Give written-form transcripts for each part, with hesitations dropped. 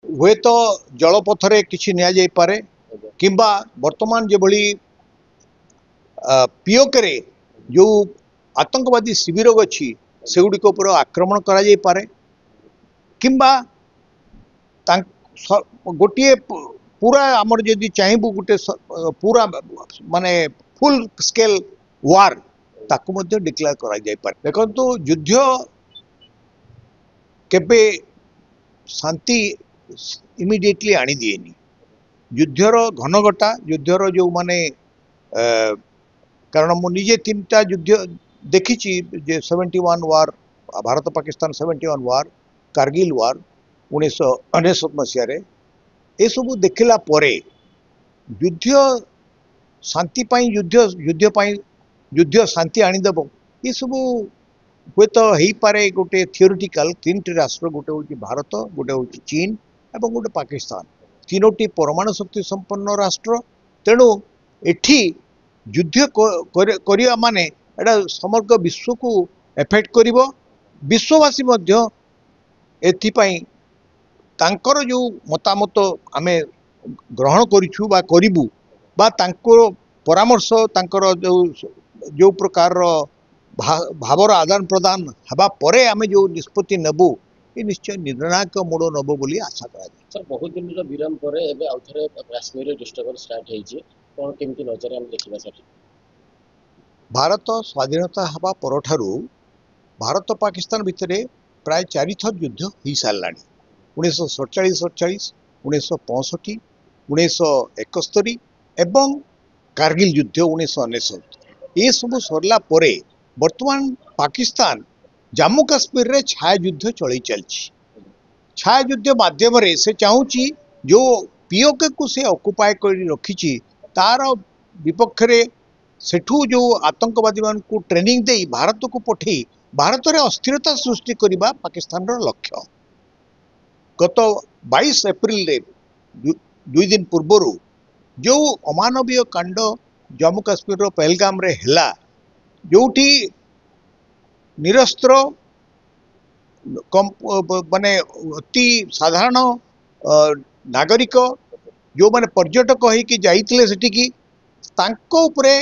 हुए तो जलपथरे किसी निपारे किंबा वर्तमान जो भली पीओके जो आतंकवादी शिविर अच्छी से गुड़िक आक्रमण करे किंबा गोटे पूरा आमर जदि चाहबू गोटे पूरा माने फुल स्केल वार ताकू डिक्लेयर करा देखो युद्ध केबे शांति इमिडिएटली आनी दिएनी युद्धर घनघटा युद्धर जो माने कारण मुझे तीन टा युद्ध देखी 71 वार भारत पाकिस्तान 71 वार कारगिल वार 1999 मसीह ये सब देखला परे युद्ध शांति युद्ध युद्ध युद्ध शांति आनीदेव ये सब हुए तो हो पारे गोटे थियोरिटिकल तीन टी राष्ट्र गोटे हूँ भारत गोटे हूँ चीन एवं गोटे पाकिस्तान तीनोटी परमाणु शक्ति संपन्न राष्ट्र तेणु एठी युद्ध करिया माने एटा समग्र विश्व को एफेक्ट करिवो विश्ववासी मध्य एथिपाई तांकर जो मतामत आमे ग्रहण करिछु बा करिबु बा तांकर परामर्श तांकर जो प्रकार भावर आदान प्रदान हवा परे आमे जो निष्पत्ति नेबु ये निश्चय निर्णायक मोड़ नब बोली आशा करा सर बहुत दिन विराम पर एबे आउथरे काश्मीर डिस्टर्बन स्टार्ट हेछि कोन केमति नजर हम देखिबा सर भारत स्वाधीनता हवा परठारु भारत पाकिस्तान भितरे प्राय 4 थर युद्ध हो सारा 1947 1965 1971 एवं कारगिल युद्ध 1999 ये सब सरला परे वर्तमान पाकिस्तान जम्मू काश्मीर रे छाया युद्ध चली चलछि छाया युद्ध माध्यम रे से चाहूची जो पीओके को से ऑक्युपाई कर रखी तार विपक्ष रे सेठू जो आतंकवादी मान को ट्रेनिंग दे भारत को पठे भारत रे अस्थिरता सृष्टि करबा पाकिस्तान रो लक्ष्य गत 22 एप्रिल रे 2 दिन पूर्व जो अमानवीय कांड जम्मू काश्मीर रो पहलगाम रे हला जोठी निरस्त्र माने अति साधारण नागरिक जो माने पर्यटक होइकी जाइतिले सेटिकी तांको उपरे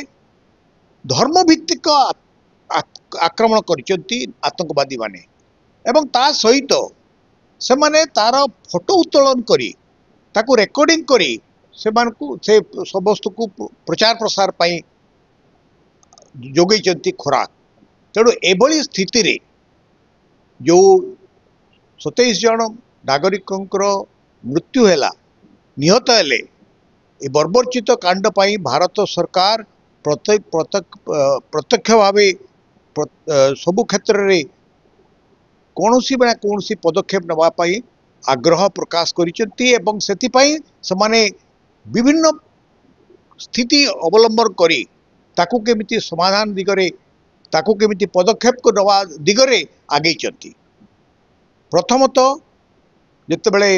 धर्म भित्तिक आक्रमण करिसेंती आतंकवादी माने एवं ता सहित से माने तार फोटो उत्तोलन करी ताकू रेकॉर्डिंग करी से मानकू से सब वस्तु को प्रचार प्रसार पाई जोगैचंती खोराक तेणु एभली स्थिति रे जो 27 जन नागरिकों मृत्यु है निहत हेले ए बर्बरचित कांड पाई भारत सरकार प्रत्यक्ष भाव सबु क्षेत्र रे कौनसी बना कौनसी पदक्षेप नवा पाई आग्रह प्रकाश करिसेंती एवं सेतिपाई समाने विभिन्न स्थिति अवलंबन करी ताकू केमिति समाधान दिगरे ताकू केमिति पदक्षेप को नवा दिगरे आगे चलती प्रथमतः जितेबले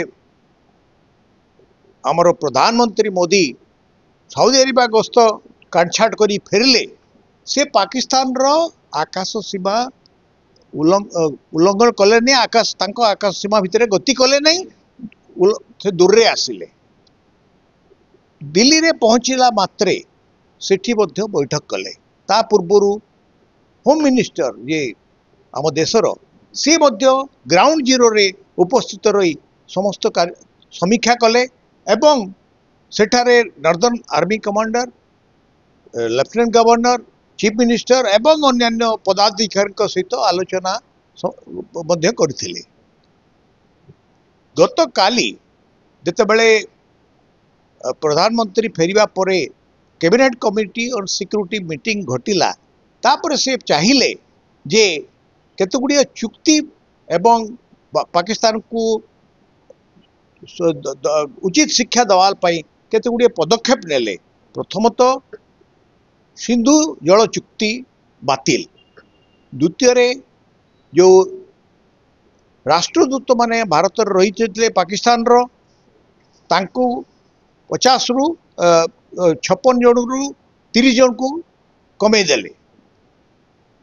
आमर प्रधानमंत्री मोदी सऊदी अरेबिया गस्त काटछाट करी फेरले से पाकिस्तान रो आकाश सीमा उल्लंघन कले नहीं आकाश सीमा भितर गति कले नहीं से दूर रे आसिले दिल्ली रे पहुंचला मात्रे सेठी मध्य बैठक कले ता पूर्वरु होम मिनिस्टर ये आम देशर सी मध्य ग्राउंड जीरो रे उपस्थित रही समस्त समीक्षा कले एवं सेठारे northern army commander lieutenant governor chief minister एवं अन्यान्य पदाधिकारी सहित आलोचना मध्य करथिले गत काली जेतेबेले प्रधानमंत्री फेरिबा परे कैबिनेट कमिटी और सिक्योरिटी मीटिंग घटिला तापर से चाहिए जे केतगुड़िया चुक्ति एवं पाकिस्तान को उचित शिक्षा दवाल पाई केतगुड़िया पदक्षेप नेले प्रथमतः सिंधु जल चुक्ति बातिल द्वितीय जो राष्ट्रदूत माने भारत रही थे पाकिस्तान रो तांकू 50 रु 56 जन रु 30 जन को कमे देले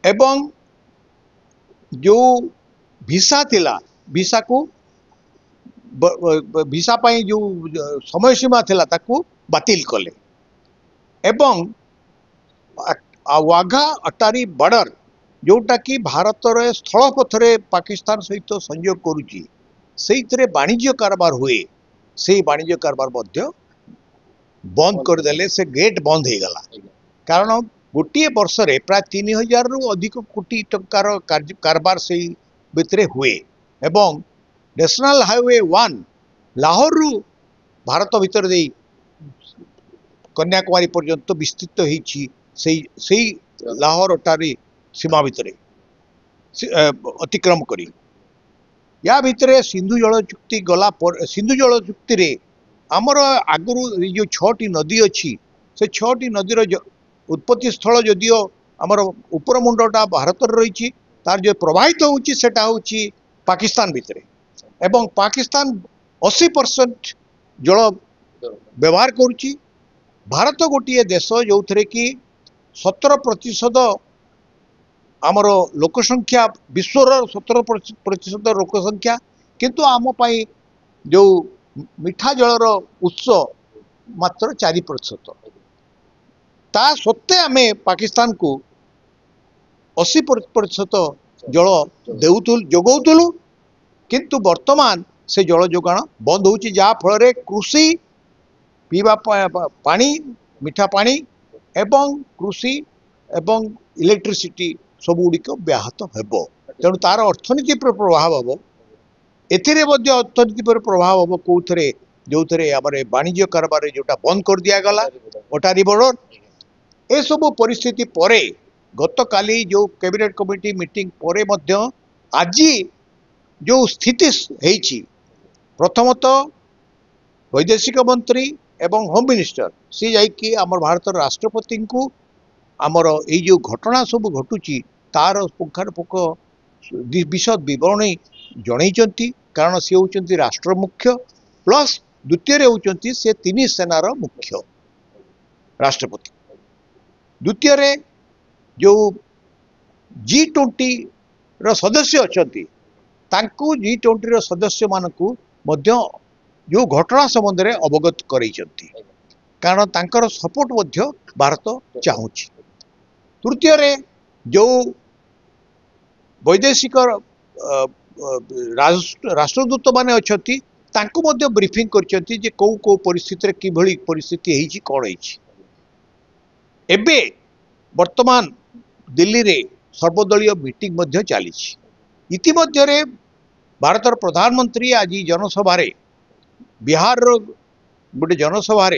एवं जो भिसा थिला भिसा को ଭିସା ପାଇଁ जो समय सीमा थिला ताकू बातिल कले एवं वाघा अटारी बॉर्डर जोटा कि भारत रे स्थल पथरे पाकिस्तान सहित संयोग करुची से वाणिज्य कारबार हुए से वाणिज्य कारबार मध्य बंद करदेले से गेट बंद हो गला कारण गोटे वर्ष रे प्राय 3000 रु अधिक कोटी टंकार कारबार से भितरे हुए एवं नेशनल हाईवे 1 लाहौर रु भारत भीतर दे कन्याकुमारी पर्यंत विस्तृत होती लाहौर अटारी सीमा भितर अतिक्रम करी या भितर सिंधु जल चुक्ति गला सिंधु जल चुक्ति रे आमर आगु जो 6टी नदी अच्छी से 6टी नदीर उत्पत्ति स्थल जदियो आमर ऊपर मुंडटा भारत रही तार जो प्रवाहित होची पाकिस्तान भितर एवं पाकिस्तान 80% जल व्यवहार करुची भारत गोटे देश जो थे कि 17% आमर लोकसंख्या विश्वर 17% लोकसंख्या किंतु आम पाई जो मिठा जलर उत्स मात्र 4%। ता सत्ते आमे पाकिस्तान को 80% जल जोगाउलु किंतु वर्तमान से जल जोगाण बंद होची जहा फल कृषि पीवा पानी मिठा पानी एवं कृषि एवं इलेक्ट्रिसिटी सबुड़िक व्याहत हेब तेणु तार अर्थनीति पर प्रभाव हम अर्थनीति पर प्रभाव हम कौन जो वाणिज्य कारबार जोटा बंद कर दिया गला अटारी बॉर्डर ए सब परिस्थिति परे गत काली जो कैबिनेट कमिटी मीटिंग परे मध्य आज जो स्थिति है प्रथमतः वैदेशिक मंत्री एवं होम मिनिस्टर सी जाकि आम भारत राष्ट्रपति को आमर ये जो घटना सब घटुची तार पुंखानुपुख विशद विवरणी जनई कारण सी होती राष्ट्र मुख्य प्लस द्वितीय होती से 3 सेनार मुख्य राष्ट्रपति द्वितीय जो G20 रो सदस्य अच्छी G20 रो सदस्य मानकु मध्य जो घटना संबंध में अवगत करैछंती कारण तांकर सपोर्ट मध्य भारत चाहूची तृतीय जो वैदेशिक राष्ट्रदूत माने अच्छी तांको मध्य ब्रीफिंग करछंती जे को को परिस्थिति कि भली परिस्थिति हेची कोन हेची एबे वर्तमान दिल्ली रे सर्वदलीय मीटिंग मध्य चली इतिमध्य भारत प्रधानमंत्री आज जनसभा बिहार गोटे जनसभा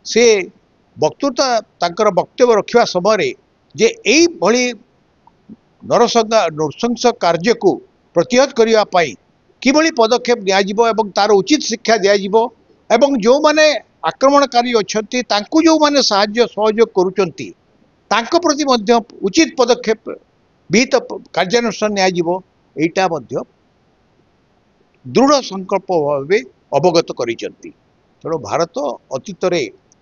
से वक्तृता तांकर वक्तव्य रखा समय जे यही भली नृशंस कार्य को प्रतिहत करने किभली पदक्षेप दिज्व तार उचित शिक्षा दिज्व एवं जो माने आक्रमणकारी अच्छी जो माने साहाय्य सहयोग करुचंती तांको प्रति मध्य उचित पदक्षेप विहित कार्यानुष्ठान निया दृढ़ संकल्प भाव अवगत करिसंती तेणु भारत अतीत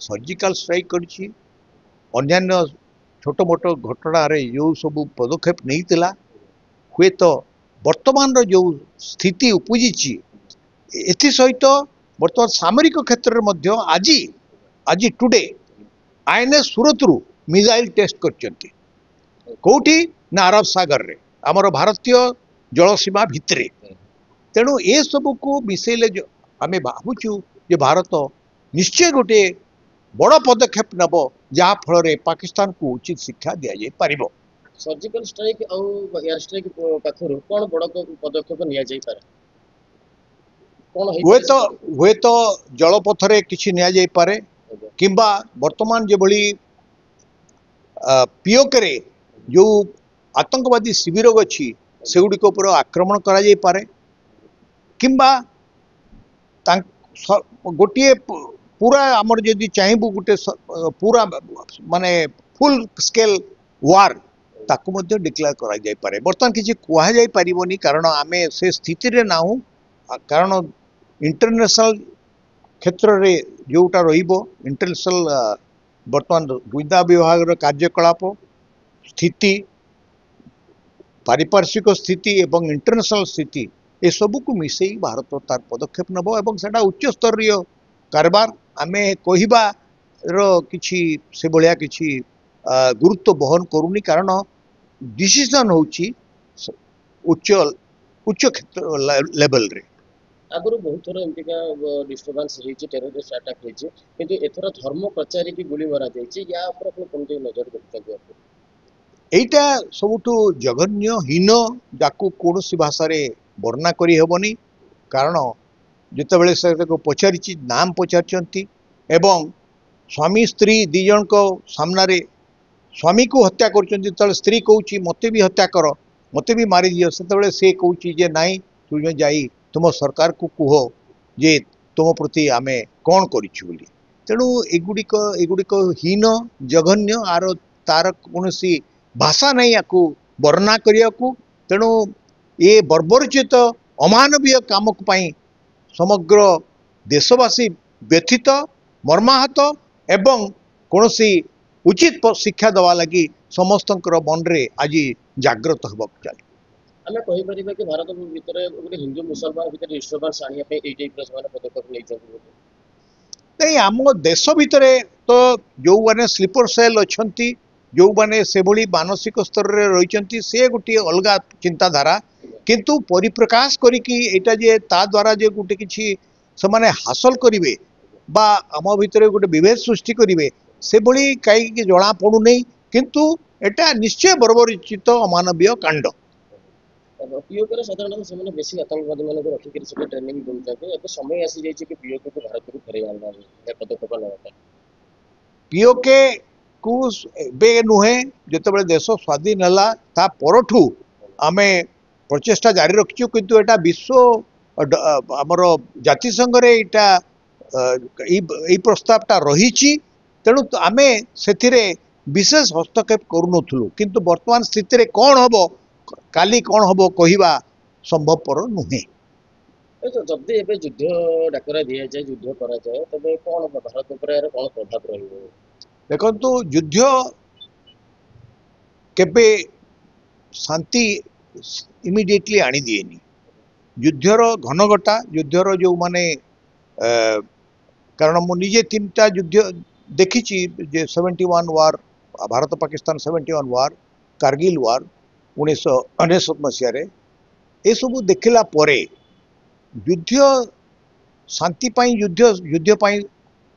सर्जिकल स्ट्राइक करिछि अन्यान्य छोट मोट घटना जो सब पदक्षेप नहीं हुए तो वर्तमान जो स्थिति उपजी एसहित वर्तमान सामरिक क्षेत्र में आज टुडे INS सूरत रु मिसाइल टेस्ट करचंती कोठी ना अरब सागर रे आमर भारतीय जलसीमा भितरे तेणु ए सब को मिसेले आमे भावुचु जे भारत निश्चय गोटे बड़ पदक्षेप नब जहा फल पाकिस्तान को उचित शिक्षा दि जाय पारिबो सर्जिकल स्ट्राइक और एयर स्ट्राइक पाखरु कोन बड़ पदक्षेप निया जाय पारे कोन हुए तो जलपथरे किछि निया जाय पारे किंबा वर्तमान जे भली पियोके जो आतंकवादी शिविर अच्छी से गुड़िक उपर आक्रमण करा जाय पारे किंबा गोटे पूरा आमर जदि चाहबू गोटे पूरा माने फुल स्केल वार ताकू मध्य डिक्लेयर करा जाय पारे बर्तमान किसी कह जाय परिबोनी कारण आमे से स्थिति रे नाहु कारण इंटरनेशनल क्षेत्र रे जोटा रहिबो इंटरनेशनल बर्तमान गुइंदा विभाग कार्यकलाप स्थिति पारिपार्श्विक स्थिति एवं इंटरनेशनल स्थिति एसबू को मिसई भारत तार पदक्षेप नब और सेटा उच्च स्तरीय कारबार आमे कहबार किछि से भलिया किछि गुरुत्व बहन करूनी कारण डिसीजन होची उच्च उच्च क्षेत्र लेवल रे। आगुरी बहुत थर एमतीका डिस्टर्बांस होती टेररिस्ट अटैक होती किंतु एथर धर्म प्रचारी की गुली मरा जाइए या ऊपर आपण केमती नजर रखिछन्ती आपण एटा सबुठु जघन्य हीन जाकू कौनसी भाषा रे वर्णना करी हेबनी कारण जितेबले से पचारि नाम पचारि एवं स्वामी स्त्री दी जन को सामने स्वामी को हत्या कर स्त्री कहूँ मते भी हत्या कर मते भी मारी दियो से से कहूँ जे नाई तुम जाई तुम सरकार को कुह जे तुम प्रति आमे कौन करिछु बोली तेणु एगुड़िक हीन जघन्य आर तार कौनसी भाषा नहीं याकू वर्णना करिया को तेणु ये बर्बरचित अमानवीय काम समग्र देशवासी व्यथित मर्माहत एवं कौनसी उचित शिक्षा दवा लगी समस्त मन रे आज जागृत होगा चाहिए। आमे कहि परिबा कि भारत भीतर गोटे हिंदू मुसलमान भीतर डिस्टर्बांस आनिया पे एई टाइप रो पदक्षेप नै चलु नहीं आम देश भितर तो जो मैंने स्लीपर सेल अच्छी जो मैंने से भली मानसिक स्तर रे रही से गोटे अलग चिंताधारा किंतु परिप्रकाश करिकी जे ता द्वारा जे गोटे किछि से माने हासिल करिवे बा आम भितर गोटे विभेद सृष्टि करिवे से भली कहीं जना पड़ू नहीं किंतु एटा निश्चय बर्बरचित अमानवीय कांड। पीओके साधारण से बेसी आतंकवादी मान रखिक ट्रेनिंग दूसरे अब समय आसी जाइए कि पीओके को भारत को फेर आना पदक्षेप ना पीओके को बे नुहे जिते देश स्वाधीन है ता परठू आमे प्रचेष्टा जारी रखिचु किंतु एटा विश्व आमर जातिसंघ रे एटा प्रस्तावटा रही तेणु आमे सेथिरे विशेष हस्तक्षेप करूनथुलु किंतु वर्तमान स्थिति रे कौन हबो काली कौन हबो कहिबा संभवपर नुहे। जब एबे युद्ध डाकरा दिया जाए युद्ध करा जाए तबे कौन भारत ऊपर कौन प्रभाव रहिबो देखंतु युद्ध केबे शांति इमिडिएटली आनी दिएनी युद्धर घनघटा युद्धर जो माने कारण मु निजे 3टा युद्ध देखी 71 वार भारत पाकिस्तान 71 वार कारगिल वार 1999 मसीह ये सब देखला परे युद्ध शांति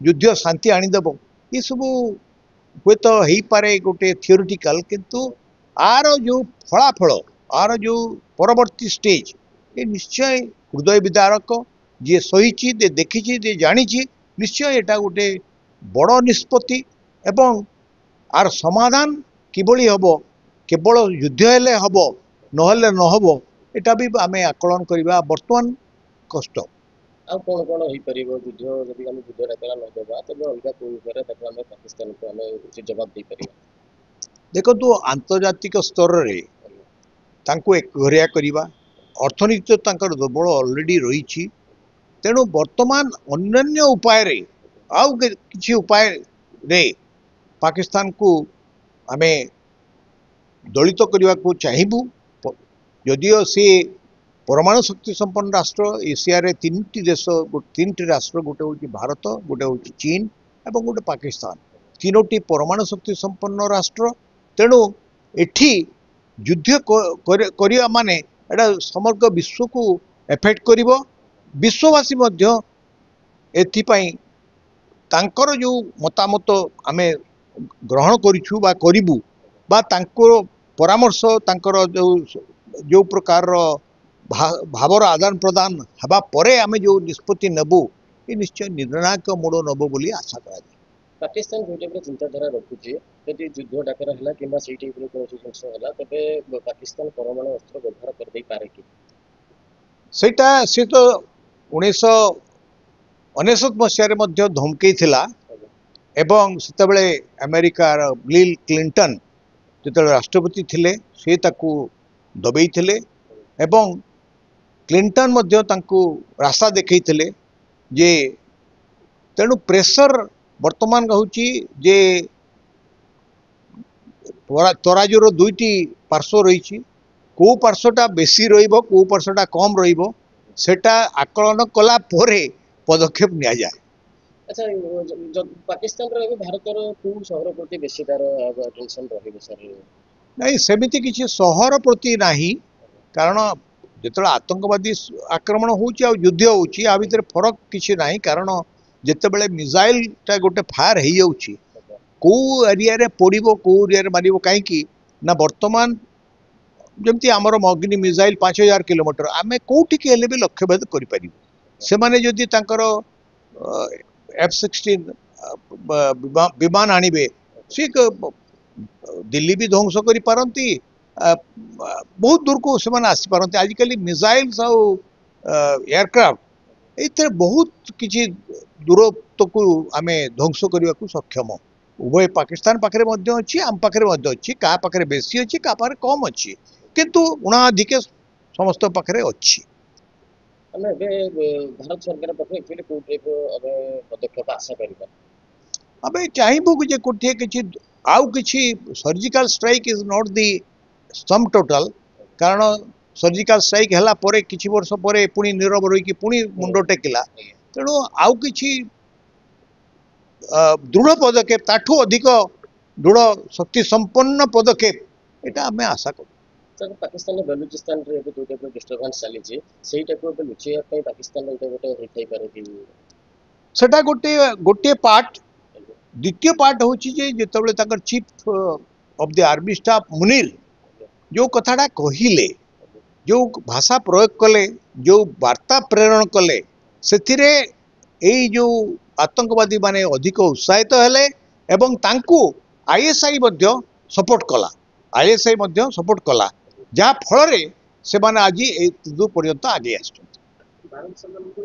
युद्ध शांति आनीदेव ये सब हे तो हो पारे गोटे थियोरिटिकल किंतु आर जो फलाफल आर जो परवर्ती स्टेज ये निश्चय हृदय विदारक जी सही देखी जे जानी निश्चय एटा गोटे बड़ निष्पत्ति एवं आर समाधान किभली हबो केवल युद्ध हेले हबो नहले न हबो एटा भी आमे आकलन करबा वर्तमान कष्ट आ कौन कौन हो परिबो युद्ध जदि हम युद्ध डाकरा न देबा तबे अलगा कोई करे तक हम पाकिस्तान को हम उचित जवाब दे परिबा। देखो तो आंतर्जातिक स्तर रे तांको एक घरिया करबा अर्थनीति तांकर दुर्बल ऑलरेडी रही तेणु वर्तमान अन्य उपाय रे आउ किछि उपाय रे पाकिस्तान को आमे दलित करने को चाहबू जदियो सी परमाणु शक्ति संपन्न राष्ट्र एशिया रे 3टी देश 3टी राष्ट्र गोटे हूँ भारत गोटे हूँ चीन एवं गोटे पाकिस्तान 3टी परमाणु शक्ति संपन्न राष्ट्र तेणु एठी युद्ध करिया माने एटा समग्र विश्व को एफेक्ट करिवो विश्ववासी मध्य एथिपाई तांकर जो मतामत आमे ग्रहण करिछु बा करिबू बा तांकर परामर्श तांकर जो प्रकार भावर आदान प्रदान हवा परे आमे जो निष्पत्ति नेबू ये निश्चय निर्णायक मोड़ नब बोली आशा करा पाकिस्तान जो टाइप चिंताधारा रखुचे यदि युद्ध डाकरा है कि से टाइप कौन जिनस है तबे पाकिस्तान परमाणु अस्त्र व्यवहार कर दे पारे कि सेटा से तो 1999 मसीह धमकई थिला एवं सेतबेले अमेरिकार बिल क्लिंटन जो राष्ट्रपति थिले से ताकू दबई थिले एवं क्लिंटन मध्य तांकू रास्ता देखई थिले जे तेणु प्रेशर वर्तमान कहूँ जे तराजूर 2टी पार्श्व रही को पार्श्वटा बेसी रहिबो को पार्श्वटा कम रहिबो सेटा आकलन कला पोरे पदक्षेप निया जाए। अच्छा पाकिस्तान रो भारत रो को शहर प्रति बेसी तार टेंशन रहिबो सर? नहीं सेमिति किछि सहर प्रति नाही कारण जिते आतंकवादी आक्रमण होउची आ युद्ध होउची आ भितर फरक किछि नाही कारण जेतेबेले मिसाइल टा गोटे फायर हो जाउची को एरिया रे पड़िबो को एरिया रे मारिबो काहे कि ना वर्तमान जमती आमर अग्नि मिसाइल 5000 किलोमीटर आमे कोठी के हेले भी लक्ष्य भेद करि परिबो से माने जदि तांकर F-16 विमान आनिबे से दिल्ली भी ध्वंस करि पारंती बहुत दूर को से आसी पारंती आजिकल मिसाइल्स आउ एयरक्राफ्ट एते बहुत किछि दूरत्व को आमे ध्वंस करने को सक्षम उभय पाकिस्तान पाखरे मध्य अच्छी आम पाखरे मध्य अच्छी का पाखरे बेसी अच्छी का पाखरे कम अच्छी किंतु उणाधिके समस्त पाखरे अच्छी। ଆମେ ଏବେ ଭାରତ ସରକାର ପାଖରେ एक्चुअली କୋଉ ଟାଇପ ଆମେ ପଦକ୍ଷେପ ଆଶା କରିବା? ଆମେ ଚାହିଁବୁ ଯେ କୋଠି କିଛି आउ किछि surgical strike is not the sum total कारण सर्जिकल स्ट्राइक हला परे किछि वर्ष परे पुनी नीरव रही कि पुनी मुंडो टेकिला तेणु आउ किछि दृढ़ पदक्षेप ताठू अधिक दृढ़ शक्ति संपन्न पदक्षेप एटा हमें आशा करू। सर पाकिस्तान बलूचिस्तान रे जो टाइप डिस्टर्बेंस चली छी सेही टाइप ऑफ लुचिया पई पाकिस्तान एटा गोटे होई पारे कि सेटा गोटे गोटे पार्ट द्वितीय पार्ट होची जे जेतबेले ताकर chief of the army staff Munir जो कथाटा कहिले जो भाषा प्रयोग कले जो वार्ता प्रेरण कले सेथिरे एई जो आतंकवादी माने अधिक उत्साहित हेले एवं तांकू आईएसआई मध्य सपोर्ट कला आईएसआई मध्य सपोर्ट कला जा फल रे से माने आज ए दु पर्यंत आगे आछन। भारत सरकार को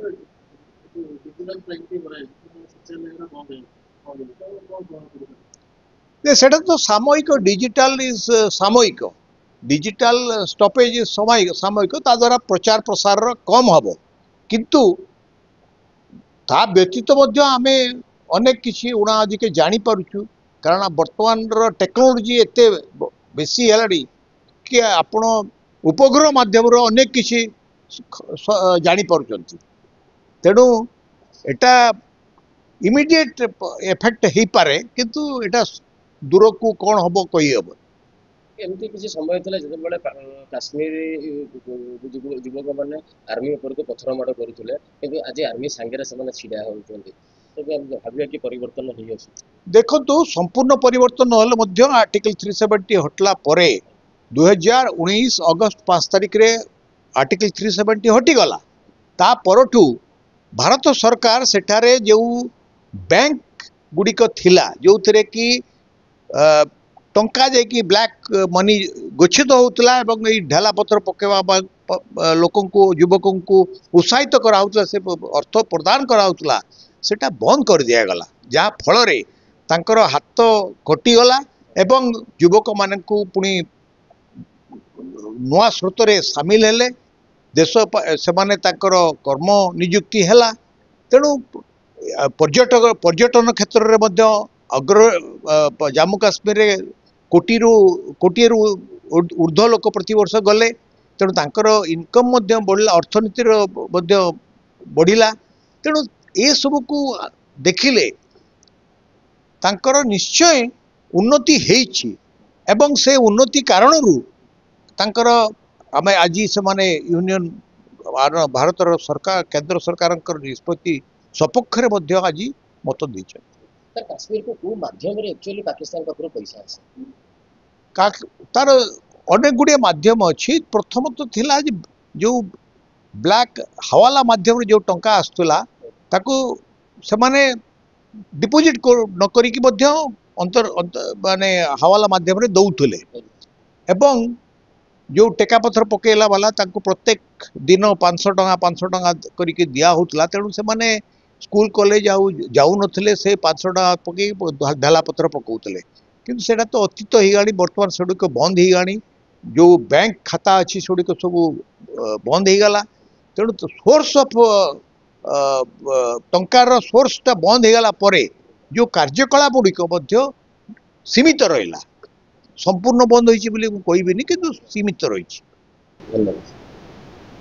डिजिटल क्रांति बराय सोशल मीडिया बंद है सेटा तो सामयिक डिजिटल इज सामयिक डिजिटल स्टॉपेज इज सामयिक ता द्वारा प्रचार प्रसार कम हम किंतु ता व्यतीत मध्य आमे अनेक किसी उणा अधिक जानी पारुछु कारण वर्तमान टेक्नोलोजी एते बेसी हेलाडी कि आपण उपग्रह माध्यम अनेक किसी जानी पारुचंती तेणु एटा इमिडिएट इफेक्ट हो पारे किंतु एटा दूर को कौन हम कही हम एमती किसी समय था जो काश्मीर युवक मैंने आर्मी उपर को पथर माड़ करुले कि आज आर्मी सांगे से छिड़ा होती भाविया कि परिवर्तन हो देखो तो संपूर्ण परिवर्तन ना आर्टिकल 370 हटला परे 2019 अगस्त 5 तारिख रे आर्टिकल 370 हटिगला ता परठू भारत सरकार सेठारे जो बैंक गुड़िक थिला जो थे कि टंका जाकि ब्लैक मनी गच्छित होता एवं ढेला पथर पकेवा लोक युवक को उत्साहित कराला से अर्थ प्रदान कराला सेटा बंद कर दिगला जहाँ फल तांकर हाथ कटिगला एवं युवक मान पुणी नुआ स्रोत रे सामिल हेले देश से माने तांकर कर्म नियुक्ति हैला तेणु पर्यटन क्षेत्र में मध्य अग्र जम्मू काश्मीर रे कोटी ऊर्ध्व लोक प्रति वर्ष गले तेणु तांकर इनकम मध्य बढ़ला अर्थनीतिर मध्य बढ़िला तेणु ए सब को देखिले तांकर निश्चय उन्नति हेछि एवं से उन्नति कारणरू तांकर आमे आज से माने यूनियन भारत सरकार केंद्र सरकार निष्पत्ति सपक्ष में आज मत देते काश्मीर को माध्यम रे एक्चुअली पाकिस्तान पाखर पैसा आसे तार अनेक गुड़िया माध्यम अच्छी प्रथम तो थिला जो ब्लैक हवाला माध्यम जो टंका आसुला ताकू से माने डिपोजिट न करिकी मध्य अंतर माने हवाला माध्यम रे दौथुले एवं जो टेका पथर पकेला वाला ताकू प्रत्येक दिन 500 टंका करके दिया होतला तेणु से माने स्कूल कॉलेज जाऊ नथिले से 500 टंका पके ढाला पथर पकाउतले किंतु सेटा तो अतीत ही गाणी वर्तमान सेडुक बंद ही गाणी जो बैंक खाता अच्छी सेडुक सब बंद ही गला तेणु तो सोर्स ऑफ टंकार सोर्सटा बंद ही गला परे जो कार्यकलाप गुड़िक मध्य सीमित रहिला संपूर्ण बंद होइछि बोली कहबिनी किंतु सीमित रहिछि। ଧନ୍ୟବାଦ।